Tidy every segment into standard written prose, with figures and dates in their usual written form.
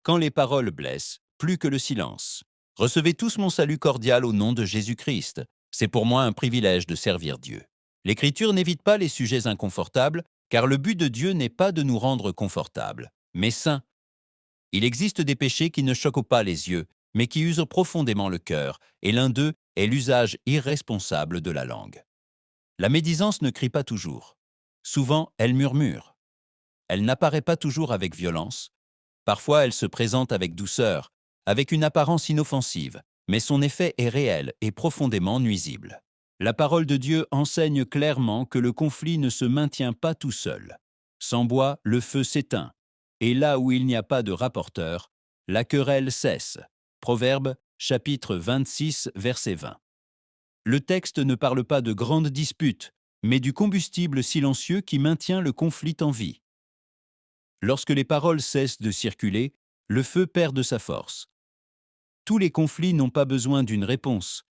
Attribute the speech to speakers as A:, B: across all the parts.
A: quand les paroles blessent, plus que le silence. Recevez tous mon salut cordial au nom de Jésus-Christ. C'est pour moi un privilège de servir Dieu. L'Écriture n'évite pas les sujets inconfortables, car le but de Dieu n'est pas de nous rendre confortables, mais saints. Il existe des péchés qui ne choquent pas les yeux, mais qui usent profondément le cœur, et l'un d'eux est l'usage irresponsable de la langue. La médisance ne crie pas toujours. Souvent, elle murmure. Elle n'apparaît pas toujours avec violence. Parfois, elle se présente avec douceur, avec une apparence inoffensive, mais son effet est réel et profondément nuisible. La parole de Dieu enseigne clairement que le conflit ne se maintient pas tout seul. Sans bois, le feu s'éteint, et là où il n'y a pas de rapporteur, la querelle cesse. Proverbe, chapitre 26, verset 20. Le texte ne parle pas de grandes disputes, mais du combustible silencieux qui maintient le conflit en vie. Lorsque les paroles cessent de circuler, le feu perd de sa force. Tous les conflits n'ont pas besoin d'une réponse.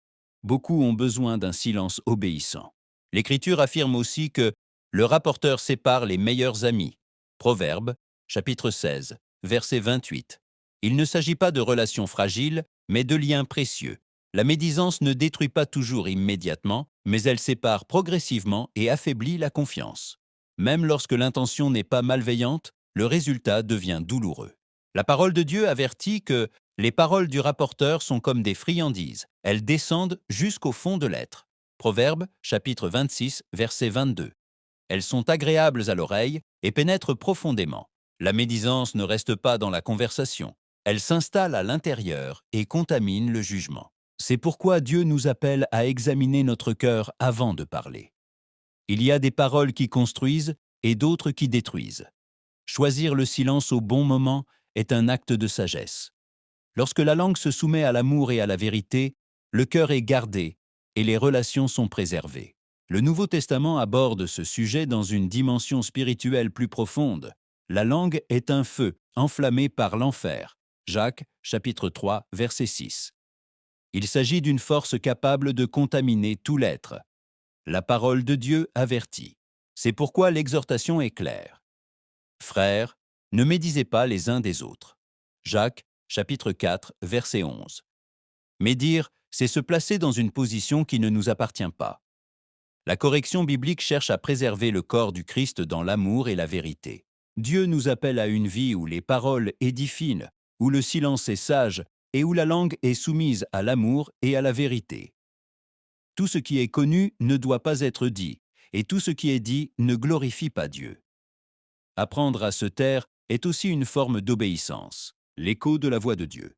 A: Beaucoup ont besoin d'un silence obéissant. L'Écriture affirme aussi que le rapporteur sépare les meilleurs amis. Proverbe, chapitre 16, verset 28. Il ne s'agit pas de relations fragiles, mais de liens précieux. La médisance ne détruit pas toujours immédiatement, mais elle sépare progressivement et affaiblit la confiance. Même lorsque l'intention n'est pas malveillante, le résultat devient douloureux. La parole de Dieu avertit que les paroles du rapporteur sont comme des friandises. Elles descendent jusqu'au fond de l'être. Proverbe, chapitre 26, verset 22. Elles sont agréables à l'oreille et pénètrent profondément. La médisance ne reste pas dans la conversation. Elle s'installe à l'intérieur et contamine le jugement. C'est pourquoi Dieu nous appelle à examiner notre cœur avant de parler. Il y a des paroles qui construisent et d'autres qui détruisent. Choisir le silence au bon moment est un acte de sagesse. Lorsque la langue se soumet à l'amour et à la vérité, le cœur est gardé et les relations sont préservées. Le Nouveau Testament aborde ce sujet dans une dimension spirituelle plus profonde. La langue est un feu enflammé par l'enfer. Jacques, chapitre 3, verset 6. Il s'agit d'une force capable de contaminer tout l'être. La parole de Dieu avertit. C'est pourquoi l'exhortation est claire. Frères, ne médisez pas les uns des autres. Jacques, chapitre 4, verset 11. Médire, c'est se placer dans une position qui ne nous appartient pas. La correction biblique cherche à préserver le corps du Christ dans l'amour et la vérité. Dieu nous appelle à une vie où les paroles édifient, où le silence est sage et où la langue est soumise à l'amour et à la vérité. Tout ce qui est connu ne doit pas être dit, et tout ce qui est dit ne glorifie pas Dieu. Apprendre à se taire est aussi une forme d'obéissance, l'écho de la voix de Dieu.